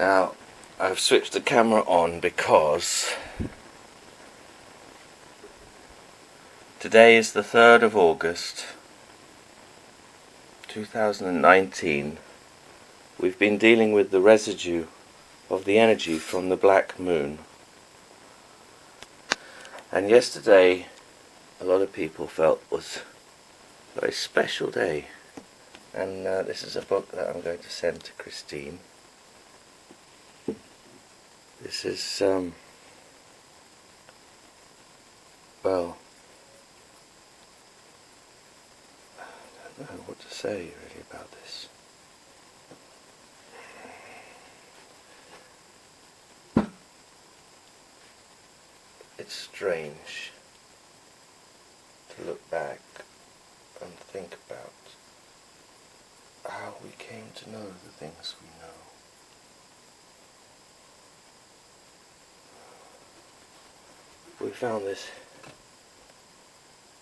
Now, I've switched the camera on because today is the 3rd of August 2019. We've been dealing with the residue of the energy from the black moon. And yesterday, a lot of people felt was a very special day. And this is a book that I'm going to send to Christine. This is, well, I don't know what to say really about this. It's strange to look back and think about how we came to know the things we know. We found this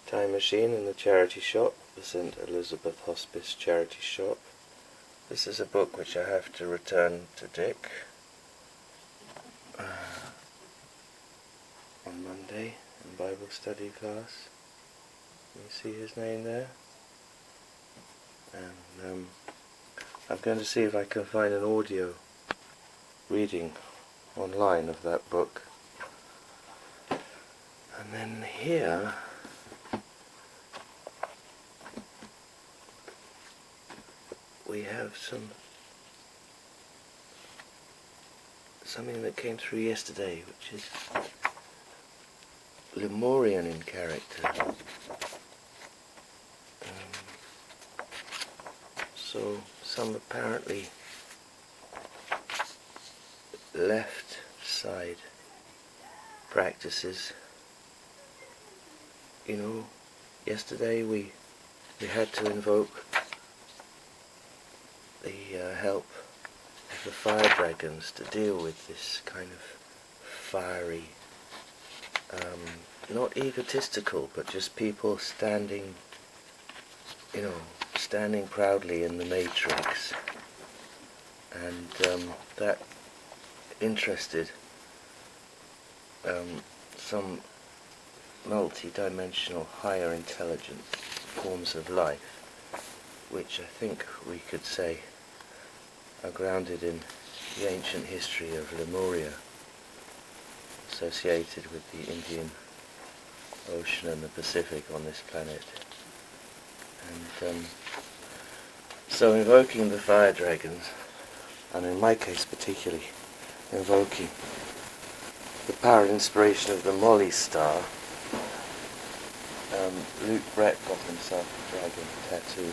time machine in the charity shop, the St. Elizabeth Hospice charity shop. This is a book which I have to return to Dick on Monday in Bible study class. You see his name there? And I'm going to see if I can find an audio reading online of that book. And then here we have something that came through yesterday, which is Lemurian in character. So some apparently left side practices. You know, yesterday we had to invoke the help of the fire dragons to deal with this kind of fiery, not egotistical, but just people standing, standing proudly in the matrix. And that interested some multi-dimensional higher intelligence forms of life, which I think we could say are grounded in the ancient history of Lemuria, associated with the Indian Ocean and the Pacific on this planet. And so invoking the fire dragons, and in my case particularly invoking the power and inspiration of the Molly star. Luke Brett got himself a dragon tattoo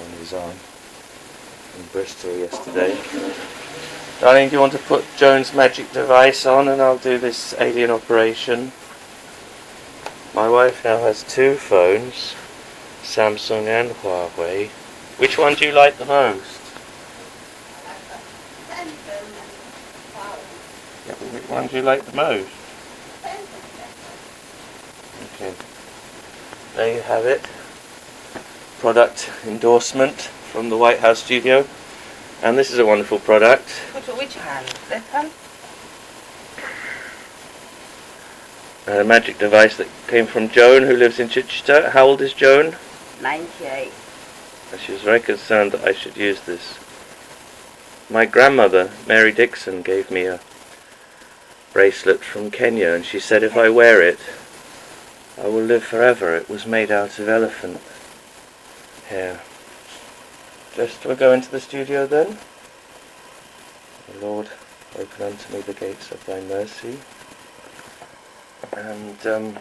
on his arm in Bristol yesterday. Darling, do you want to put Joan's magic device on and I'll do this alien operation? My wife now has 2 phones, Samsung and Huawei. Which one do you like the most? Yeah, but which one do you like the most? Okay. There you have it. Product endorsement from the White House studio. And this is a wonderful product. Which hand? Left hand? A magic device that came from Joan, who lives in Chichester. How old is Joan? 98. She was very concerned that I should use this. My grandmother, Mary Dixon, gave me a bracelet from Kenya, and she said if I wear it, I will live forever. It was made out of elephant hair. Just we'll go into the studio then. The Lord, open unto me the gates of thy mercy. And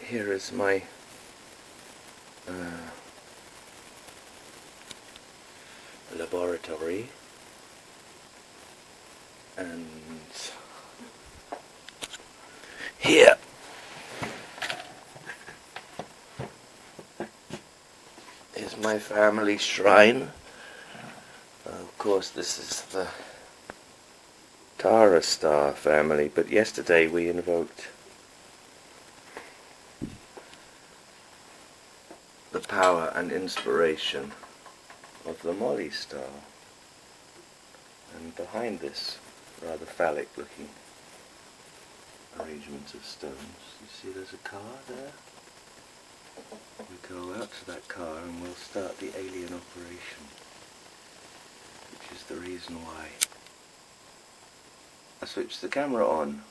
here is my laboratory. And here is my family shrine. Of course, this is the Tara Star family, but yesterday we invoked the power and inspiration of the Molly Star. And behind this rather phallic looking arrangement of stones, you see there's a car there? We go out to that car and we'll start the alien operation, which is the reason why I switched the camera on.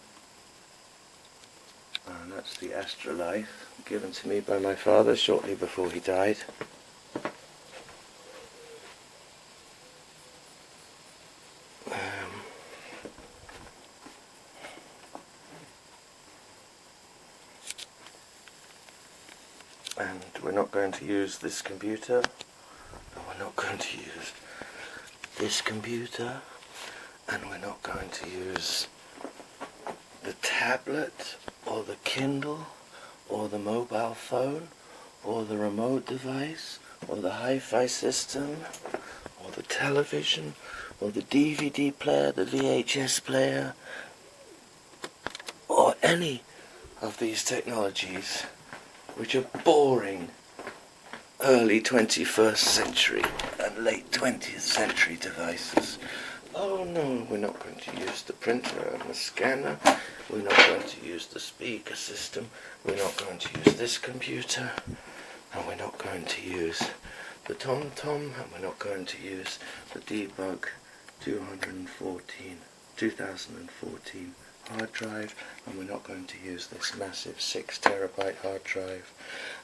And that's the Astrolife given to me by my father shortly before he died. And we're not going to use this computer, and we're not going to use this computer, and we're not going to use the tablet, or the Kindle, or the mobile phone, or the remote device, or the hi-fi system, or the television, or the DVD player, the VHS player, or any of these technologies which are boring early 21st century and late 20th century devices. Oh no, we're not going to use the printer and the scanner, we're not going to use the speaker system, we're not going to use this computer, and we're not going to use the TomTom, and we're not going to use the Debug 2014 hard drive, and we're not going to use this massive 6 terabyte hard drive.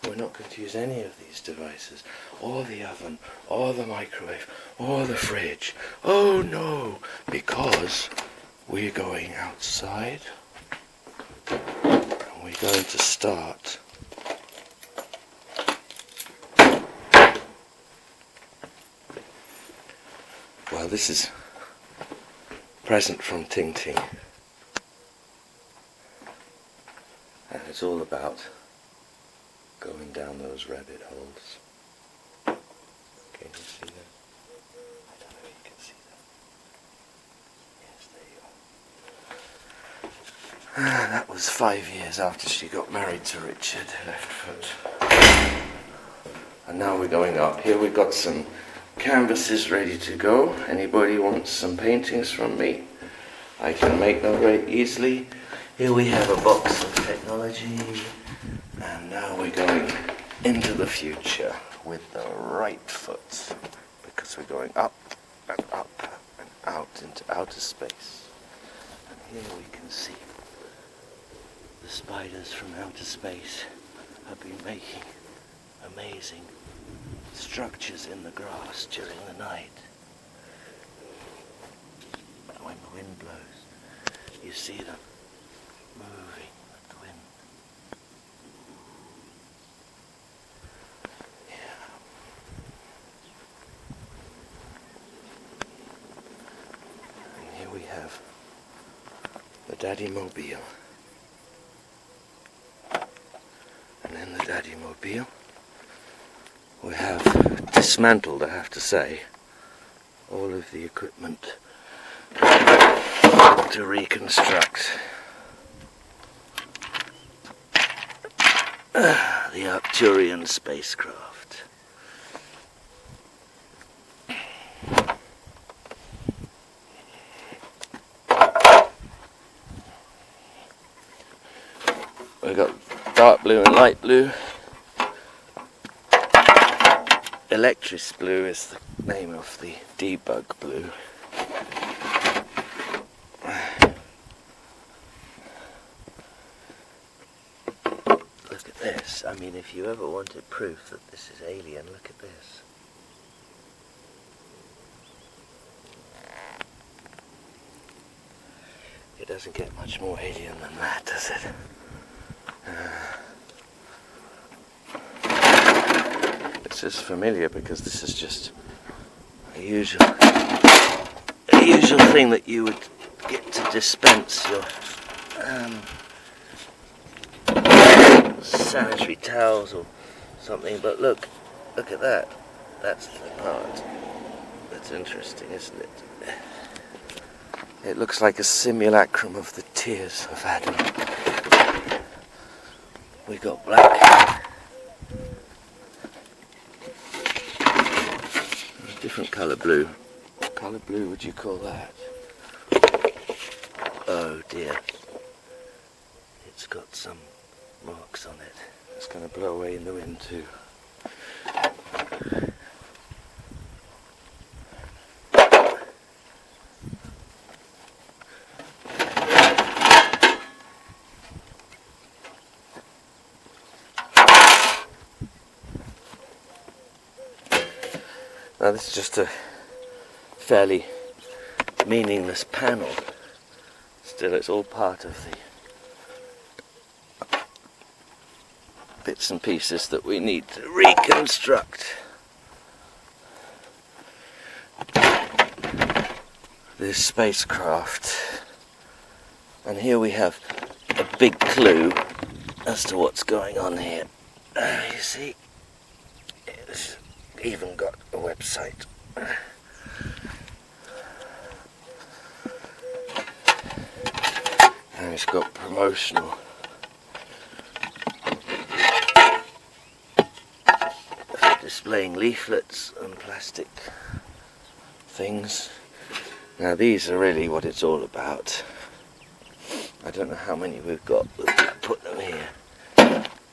We're not going to use any of these devices, or the oven, or the microwave, or the fridge. Oh no, because we're going outside, and we're going to start well, this is a present from Ting Ting. And it's all about going down those rabbit holes. Can you see that? I don't know if you can see that. Yes, there you are. That was 5 years after she got married to Richard, left foot. And now we're going up. Here we've got some canvases ready to go. Anybody wants some paintings from me? I can make them very easily. Here we have a box of technology, and now we're going into the future with the right foot, because we're going up and out into outer space. And here we can see the spiders from outer space have been making amazing structures in the grass during the night. And when the wind blows, you see them moving with the wind. Yeah. And here we have the Daddy Mobile. And in the Daddy Mobile we have dismantled, I have to say, all of the equipment to reconstruct the Arcturian spacecraft. We've got dark blue and light blue. Electris blue is the name of the Debug blue. Look at this. I mean, if you ever wanted proof that this is alien, look at this. It doesn't get much more alien than that, does it? This is familiar because this is just a usual thing that you would get to dispense your sanitary towels or something. But look at that. That's the part that's interesting, isn't it? It looks like a simulacrum of the tears of Adam. We got black. Different colour blue. What colour blue would you call that? Oh dear. It's got some marks on it. It's going to blow away in the wind too. Now this is just a fairly meaningless panel. Still, it's all part of the bits and pieces that we need to reconstruct this spacecraft. And here we have a big clue as to what's going on here. You see, it's even got a website. And it's got promotional for displaying leaflets and plastic things. Now these are really what it's all about. I don't know how many we've got, but I put them here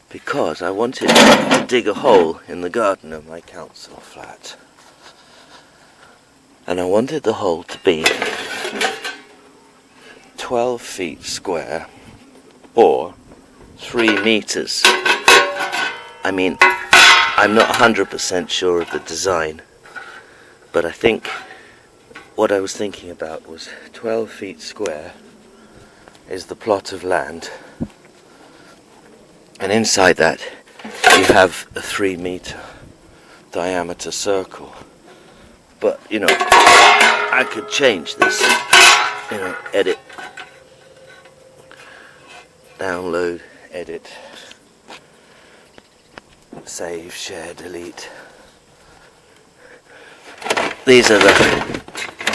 because I wanted to dig a hole in the garden of my council flat. And I wanted the hole to be 12 feet square or 3 meters. I mean, I'm not 100% sure of the design, but I think what I was thinking about was 12 feet square is the plot of land, and inside that you have a 3-meter diameter circle. But you know, I could change this, you know, edit, download, edit, save, share, delete. These are the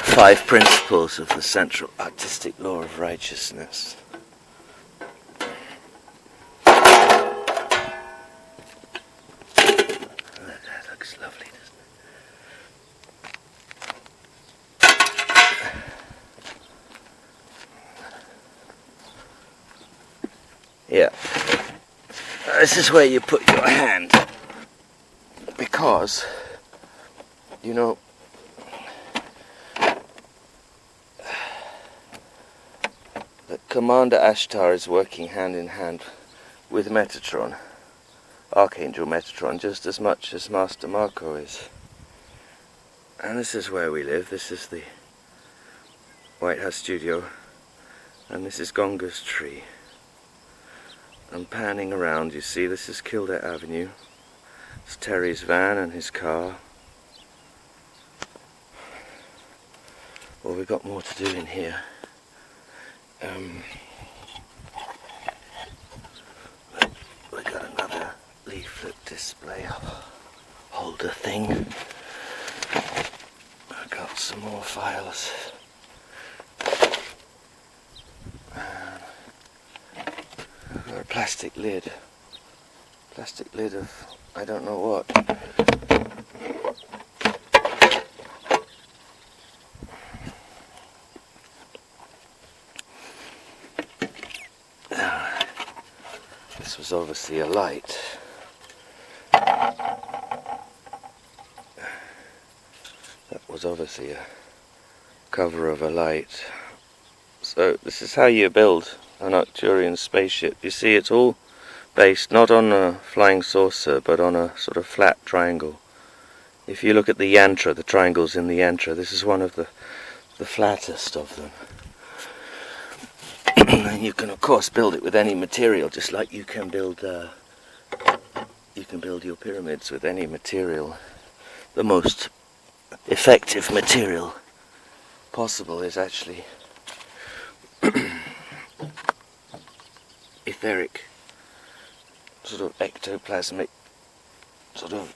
5 principles of the central artistic law of righteousness. That looks lovely, doesn't it? Yeah. This is where you put your hand, because, you know, that Commander Ashtar is working hand in hand with Metatron, Archangel Metatron, just as much as Master Marco is. And this is where we live. This is the White House studio, and this is Gonga's tree. I'm panning around, you see, this is Kildare Avenue. It's Terry's van and his car. Well, we've got more to do in here. We got another leaflet display holder thing. I got some more files. I've got a plastic lid of I don't know what. This was obviously a light. That was obviously a cover of a light. So this is how you build an Arcturian spaceship. You see, it's all based not on a flying saucer, but on a sort of flat triangle. If you look at the yantra, the triangles in the yantra, this is one of the flattest of them. And you can of course build it with any material, just like you can build your pyramids with any material. The most effective material possible is actually etheric, sort of ectoplasmic, sort of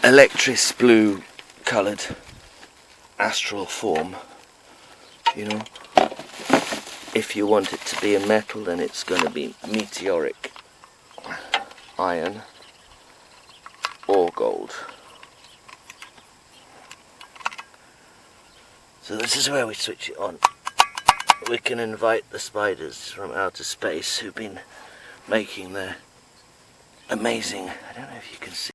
electris blue coloured astral form, you know. If you want it to be a metal, then it's going to be meteoric iron or gold. old. So this is where we switch it on. We can invite the spiders from outer space who've been making their amazing, I don't know if you can see